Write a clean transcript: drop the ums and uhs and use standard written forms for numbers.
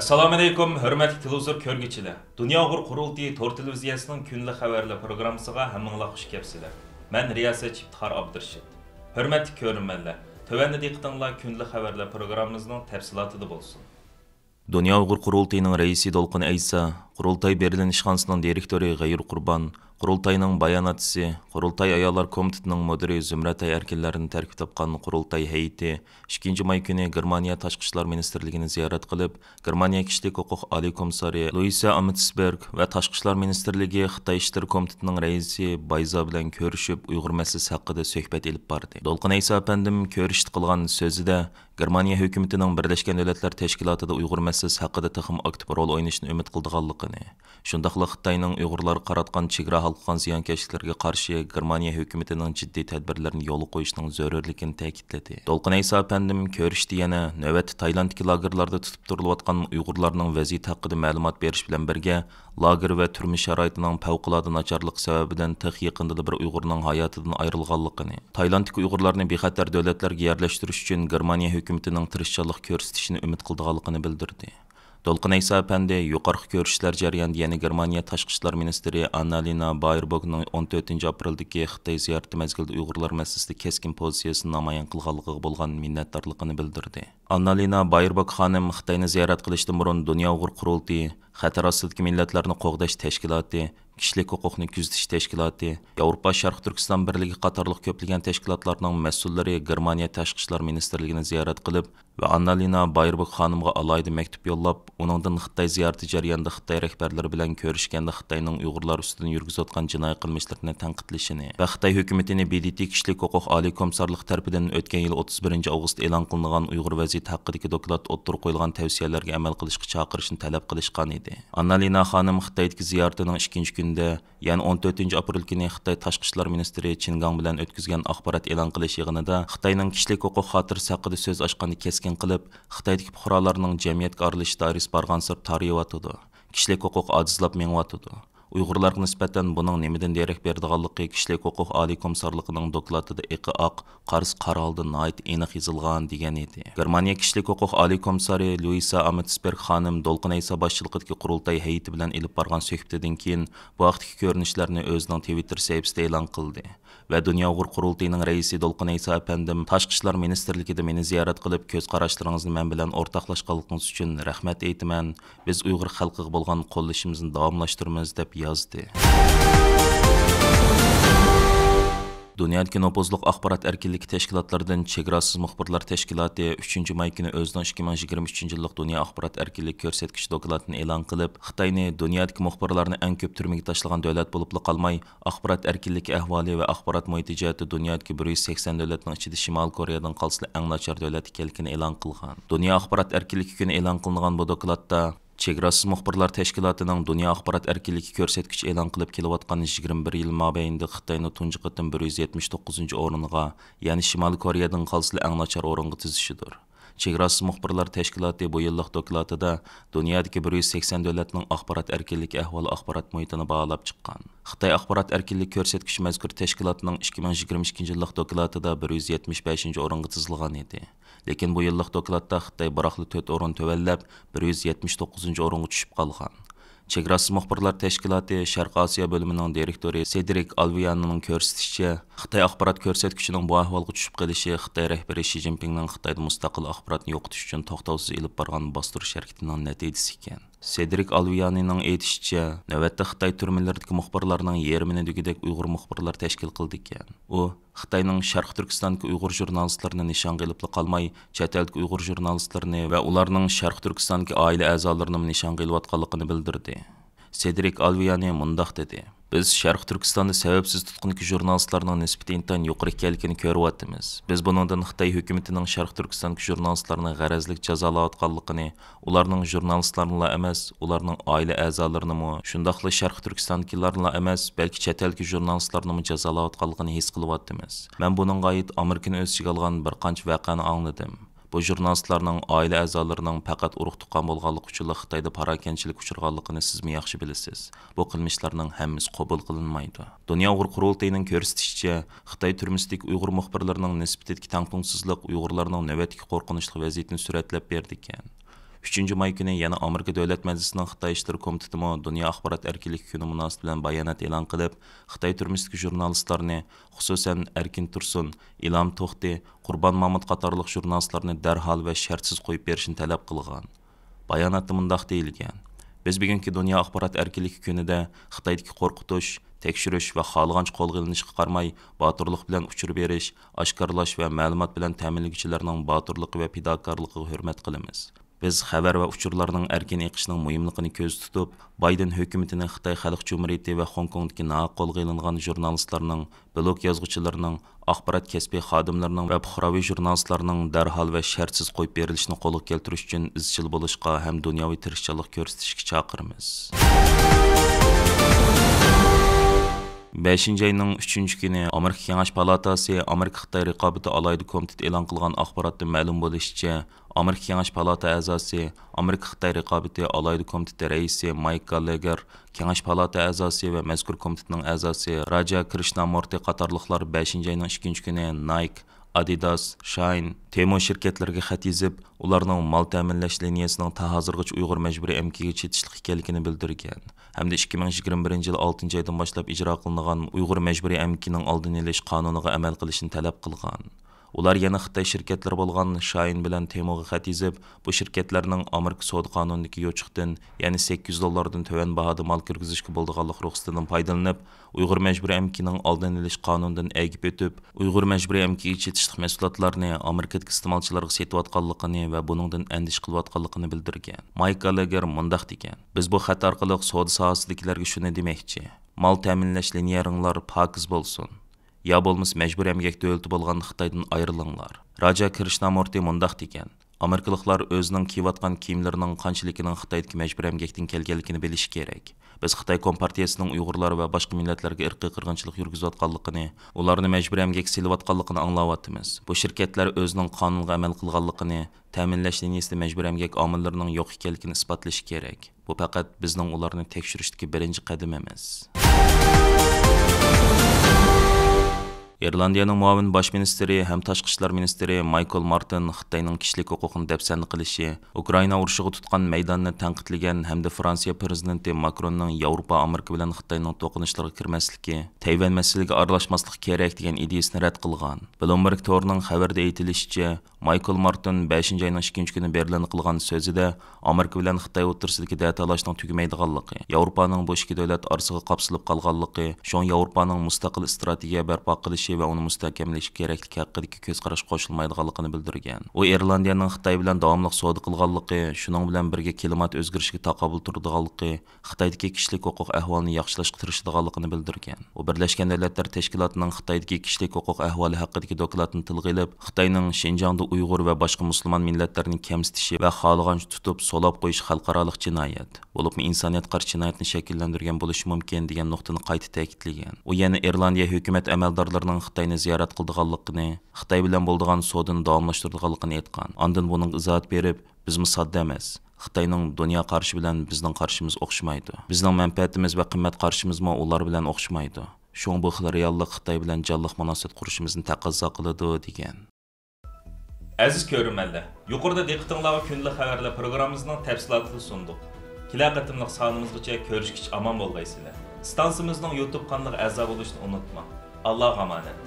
Assalomu alaykum, hurmatli televizor ko'rguvchilar. Dunyo Uyg'ur qurultiyi Tor televiziyasining kunlik xabarlar programmasiga hammanglar xush kelibsizlar. Men riyosatchi Iftixor Abdurashid. Hurmatli ko'ruvchilar, tövəndə diqqətinizlər kunlik xabarlar programmamızın təfsilatında bo'lsin. Dunyo Uyg'ur qurultiyining raisi Dolqin Aysa, qurultay Berlin ishxonasining direktori G'ayur Qurbon, qurultayning bayonotchisi, qurultay ayollar komitetining mudiri Zumratay erkinlarini tarkib topgan qurultay heyeti 2 may kuni Germaniya tashqi ishlar ministrligini ziyorat qilib, Germaniya kishilik huquq oliy komissari Luisa Amitsberg va tashqi ishlar ministrligi Xitoy ishlar komitetining raisi Bayza bilan ko'rishib, Uyg'ur masalasi haqida suhbat olib bordi. Dolqin Aysa apandim ko'rishdi qilgan so'zida Germaniya hukumatining Birlashgan Davlatlar Tashkilotida Uyg'ur masalasi haqida taxim aktiv rol o'ynashni umid qildiganligini, shundaqla Xitoyning Uyg'urlar qaratgan chegara halqan ziyonkashliklarga qarshi Germaniya hukumatining jiddiy tadbirlarini yo'l qo'yishning zarurligini ta'kidladi. Dolqin Aysa apandim ko'rishdi yana navbat Tailanddagi lagerlarda tutib turilayotgan Uyg'urlarning vaziyati haqida ma'lumot berish bilan birga lager va turmush sharoitining favqulodda nacharligi sababidan tix yaqinda bir Uyg'urning hayotidan ayrilganligini, Tailanddagi Uyg'urlarni bexatar davlatlarga yerlashtirish uchun Germaniya hukumatining tirishchilik ko'rsatishini umid qildiganligini bildirdi. Dolqin Aysa apandi yuqorqi ko'rishlar jarayonida yana Germaniya tashqi ishlar ministri Annalena Baerbockning 14 apreldagi Xitoy ziyorati mezgilida Uyg'urlar masalasida keskin pozitsiyasini namoyon qilganligiga bo'lgan minnatdorligini bildirdi. Annalena Baerbock xonim Xitoyni ziyorat qilishdan burun Dunyo Uyg'ur qurultiyi, Xatar ostidagi millatlarni qo'g'dash tashkiloti, kishilik huquqni kuzatish tashkiloti, Yevropa Sharq Turkiston birligi qatorliq ko'plagan tashkilotlarning mas'ullari Germaniya tashqi ishlar ministrligini ziyorat qilib va Annalena Baerbock xonimga alohida maktub yo'llab, uningdan Xitoy ziyorati jarayonida Xitoy rahbarlari bilan ko'rishganda Xitoyning Uyg'urlar ustidan yurgizayotgan jinoiy qilmishlarni tanqidlashini va Xitoy hukumatini BDT kishilik huquq oliy komissarligi tomonidan o'tgan yil 31 avgust e'lon qilingan Uyg'ur vaziyati haqidagi doklad o'ttirib qo'yilgan tavsiyalarga amal qilishga chaqirishni talab qilishgan edi. Annalena xonim Xitoydagi ziyoratining 2 kunida, ya'ni 14 aprel kuni Xitoy tashqi ishlar ministri Chingang bilan o'tkazgan axborot e'lon qilish yig'inida Xitoyning kishilik huquq xotirasi haqida so'z ochganini keskin qilib, Xitoydagi fuqarolarning jamiyatga arilish doirasi barg'ansir tariyotidi. Kishilik huquq ojizlab mengyotidi. Uyg'urlarga nisbatan buning nimadan derak berdiganligi kishilik huquq oliy komissarligining dokladida iqi oq, qarz qaraldi noit aniq yozilgan degan edi. Germaniya kishilik huquq oliy komissari Luisa Amitsberg xonim Dolqin Aysa boshchiligidagi qurultay heyeti bilan ilib borgan suhbatidan keyin bu vaqtdagi ko'rinishlarni o'zining Twitter sahifasida e'lon qildi. Va Dunyo Uyg'ur qurultiyining raisi Dolqin Aysa apandim tashqi ishlar ministrligida meni ziyorat qilib ko'z qarashlaringizni men bilan o'rtoqlashganligingiz uchun rahmat aytaman. Biz Uyg'ur xalqiga bo'lgan qo'llashimizni davomlashtiramiz deb yozdi. Dunyodagi nopozliq axborot erkinligi tashkilotlaridan Chegarasiz muxbirlar tashkiloti 3 may kuni o'zining 2023 yillik dunyo axborot erkinligi ko'rsatkichi dokladini e'lon qilib, Xitoyni dunyodagi muxbirlarni eng ko'p turmaga tashlagan davlat bo'lib qolmay, axborot erkinligi ahvoli va axborot muhiti jihati dunyodagi 180 davlatning ichida Shimol Koreyadan qolsa eng nachar davlat ekanligini e'lon qilgan. Dunyo axborot erkinligi kuni e'lon qilingan bu dokladda Chegarasiz muxbirlar tashkilotining dunyo axborot erkinligi ko'rsatkichi e'lon qilib kelayotgan 21 yil mobaynida Xitoyni tunji qatim 179-o'ringa, ya'ni Shimoliy Koreyadan qolsa eng nachar o'ringa tizishidir. Chegarasiz muxbirlar tashkiloti bu yillik dokladida dunyodagi 180 davlatning axborot erkinligi ahvoli axborot muhitini baholab chiqqan. Xitoy axborot erkinligi ko'rsatkichi mazkur tashkilotning 2022 yillik dokladida 175-o'ringa tizilgan edi. Lekin bu yillik dokladda Xitoy biroqli 4 o'rin tövallab 179-o'ringa tushib qolgan. Chegarasiz muxbirlar tashkiloti Sharq Osiyo bo'limining direktori Cedric Alvianning ko'rsatishicha, Xitoy axborot ko'rsatkichining bu ahvolga tushib qolishi Xitoy rahbari Xi Jinpingning Xitoyda mustaqil axborotni yo'qotish uchun to'xtovsiz ilib borgan bostirish harakatining natijasi ekan. Cedric Alvianining aytishicha, navbatda Xitoy turmalardagi muxbirlarning yarmini degidek Uyg'ur muxbirlar tashkil qildi ekan. U Xitoyning Sharq Turkistondagi Uyg'ur jurnalistlarini nishonga ilib qolmay, chet eldagi Uyg'ur jurnalistlarini va ularning Sharq Turkistondagi oila a'zolarini nishonga ilayotganligini bildirdi. Cedric Alviani mundaq dedi: Biz Sharq Turkistonda sababsiz tutqundagi jurnalistlarning nisbati intan yuqori ekanligini ko'ryapmiz. Biz buningdan Xitoy hukumatining Sharq Turkistondagi jurnalistlarni g'arazlik jazolayotganligini, ularning jurnalistlarni emas, ularning oila a'zolarini, shundaqla Sharq Turkistondagilarni emas, balki chet eldagi jurnalistlarni jazolayotganligini his qilyapmiz. Men buningga oid Amerikani o'z ichiga olgan bir qancha voqeani angladim. Bu jurnalistlarning oila a'zolarining faqat urug' tuqqan bo'lganligi uchun Xitoyda parakanchilik uchirganligini sizmi yaxshi bilasiz. Bu qilmishlarning hammasi qabul qilinmaydi. Dunyo Uyg'ur qurultayining ko'rsatishicha, Xitoy turmusidagi Uyg'ur muxbirlarining nisbatidagi tangpungsizlik Uyg'urlarning navbatdagi qo'rqinchli vaziyatini suratlab berdi ekan. 3 may kuni yana Amerika Davlat Majlisining Xitoy ishlari komiteti Dunyo axborot erkinligi kuni munosabati bilan bayonot e'lon qilib, Xitoy turmishidagi jurnalistlarni, xususan Erkin Tursun, Ilham To'xti, Qurbon Mamut qatorliq jurnalistlarni darhol va shartsiz qo'yib berishni talab qilgan. Bayonotda mundaq deyilgan: Biz bugungi dunyo axborot erkinligi kunida Xitoydagi qo'rqitish, tekshirish va xohlagancha qo'lga ilinishga qaramay, boturlik bilan uchur berish, oshkorlash va ma'lumot bilan ta'minlovchilarning boturligi va fidokorligiga hurmat qilamiz. Biz xabar va uchurlarning erkin eqishining muhimligini ko'z tutib, Bayden hukumatining Xitoy Xalq Jumhuriyati va Hong Kongdagi qo'lga ilingan jurnalistlarning, blog yozuvchilarining, axborot kasbiy xodimlarining va fuqaroviy jurnalistlarning darhol va shartsiz qo'yib berilishini qo'lga keltirish uchun izchil bo'lishga ham dunyoviy tirishchilik ko'rsatishga chaqiramiz. 5 ayning 3 kuni Amerika Kengash palatasi Amerika Xitoy raqobati alayda komiteti e'lon qilgan axborotda ma'lum bo'lishicha, Amerika Kengash palata a'zosi, Amerika Xitoy raqobati alayda komiteti raisi Mike Gallagher, Kengash palata a'zosi va mazkur komitetning a'zosi Raja Krishnamurti qatorliqlar 5 ayning 2 kuni Nike, Adidas, Shine, Temo şirketlerге xat yezib, ularning mal ta'minlash liniyasining ta hozirgacha Uyg'ur majburiy emkiga chetishlik ekanligini bildirgan. Hamda 2021 yil 6 oydan boshlab ijro qilingan Uyg'ur majburiy emkining oldini olish qonuniga amal qilishni talab qilgan. Ular yana Xitoy shirkatlari bo'lgan Shine bilan Temo'ga xat yezib, bu shirkatlarning Amerika savdo qonunidagi yo'chiqdan, ya'ni $800 to'van bahoda mal kirgizishga bo'ldiganlik ruxsatidan foydalanib, Uyg'ur majburiy emkining oldini olish qonunidan egib o'tib, Uyg'ur majburiy emkiga chetishlik mahsulotlarni Amerikadagi iste'molchilarga sotayotganligini va buningdan andish qilayotganligini bildirgan. Mike Gallagher mundaq degan: Biz bu xat orqali savdo sohasidagilarga shuni demoqchi: mal ta'minlash liniyaringlar pokiz bo'lsin. Ya bo'lmasa majburiy emgak davlati bo'lgan Xitoydan ayrilinglar. Raja Krishnamurti mundaq degan: Amerikaliklar o'zining kiyayotgan kiyimlarining qanchaligining Xitoydagi majburiy emgakdan kelganligini bilishi kerak. Biz Xitoy Kompartiyasining Uyg'urlar va boshqa millatlarga irqiy qirg'inchilik yurgizayotganligini, ularni majburiy emgak silayotganligini anglayapmiz. Bu shirkatlar o'zining qonunga amal qilganligini, ta'minlash liniyasida majburiy emgak omillarining yo'q ekanligini isbotlashi kerak. Bu faqat bizning ularni tekshirishdagi birinchi qadam emas. Irlandiyaning muavin bosh ministri ham tashqi ishlar ministri Michael Martin Xitoyning kishilik huquqini dafsanda qilishi, Ukraina urushiga tutgan maydonni tanqidlagan hamda Fransiya prezidenti Macronning Yevropa, Amerika bilan Xitoyning to'qinishlarga kirmasligi, Tayvan masalasiga aralashmaslik kerak degan ideyasini rad qilgan. Bloomberg to'rining xabarida aytilishicha, Michael Martin 5 ayning 2 kuni Berlinda qilgan so'zida Amerika bilan Xitoy o'rtasidagi da'talashning tugamaydiganligi, Yevropaning bu ikki davlat orasiga qapsilib qolganligi, shon Yevropaning mustaqil strategiya barpo qilishi va uni mustahkamlash kerakligi haqidagi ko'z qarash qo'shilmaydiganligini bildirgan. U Irlandiyaning Xitoy bilan davomli savdo qilganligi, shuning bilan birga klimat o'zgarishiga taqobil turadiganligi, Xitoydagi kishilik huquq ahvolini yaxshilashga tirishadiganligini bildirgan. U Birlashgan Davlatlar Tashkilotining Xitoydagi kishilik huquq ahvoli haqidagi dokladini tilga olib, Xitoyning Xinjiangda Uyg'ur va boshqa musulmon millatlarni kamsitishi va xohlagancha tutib so'lab qo'yish xalqaroliq jinoyat, bo'lib insoniyat qarshi jinoyatni shakllantirgan bo'lishi mumkin degan nuqtani qayta ta'kidlagan. U yana Irlandiya hukumat amaldorlarining Xitoyni ziyorat qildiganligini, Xitoy bilan bo'lgan savdoni davomlashtirdiganligini aytgan. Ondan buning izohat berib, bizmi sodda emas. Xitoyning dunyo qarashi bilan bizning qarashimiz o'xshamaydi. Bizning manfaatimiz va qimmat qarashimizmi ular bilan o'xshamaydi. Shung bu xil reallik Xitoy bilan jonliq munosabat qurishimizni taqozo qiladi degan. Aziz ko'ruvchilar, yuqorida diqqatingizga kunlik xabarlar programmamizning tafsilotini sundik. Kelar qatimliq sonimizgacha ko'rishgich omon bo'lgaysizlar. Stansiyamizning YouTube kanaliga a'zo bo'lishni unutmang. Allah'a emanet.